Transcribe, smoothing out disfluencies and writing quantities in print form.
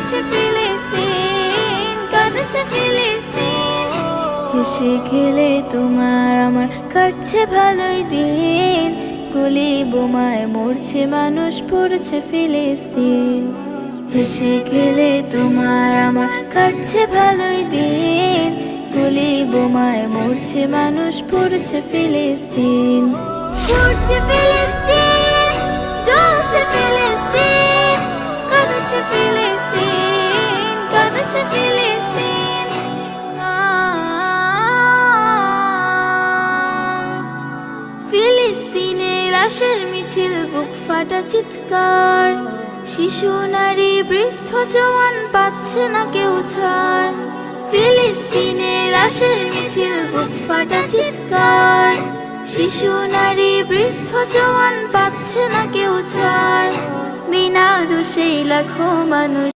পড়ছে ফিলিস্তিন, কাঁদছে ফিলিস্তিন। হেসে খেলে তোমার আমার কাটছে ভালোই দিন, গুলি বোমায় মরছে মানুষ পড়ছে ফিলিস্তিন। হেসে খেলে তোমার আমার কাটছে ভালোই দিন, গুলি বোমায় মরছে মানুষ পড়ছে ফিলিস্তিন। পড়ছে ফিলিস্তিন, জ্বলছে ফিলিস্তিন, কাঁদছে ফিলিস্তিন, কাঁদছে ফিলিস্তিন। ফিলিস্তিনের লাশের মিছিল, বুক ফাটা চিৎকার, শিশু নারী বৃদ্ধ জওয়ান পাচ্ছে না কেউ ছাড়। ফিলিস্তিনের লাশের মিছিল, বুক ফাটা চিৎকার, শিশু নারী বৃদ্ধ জওয়ান পাচ্ছে না কেউ ছাড়। বিনা দোষেই লাখো মানুষ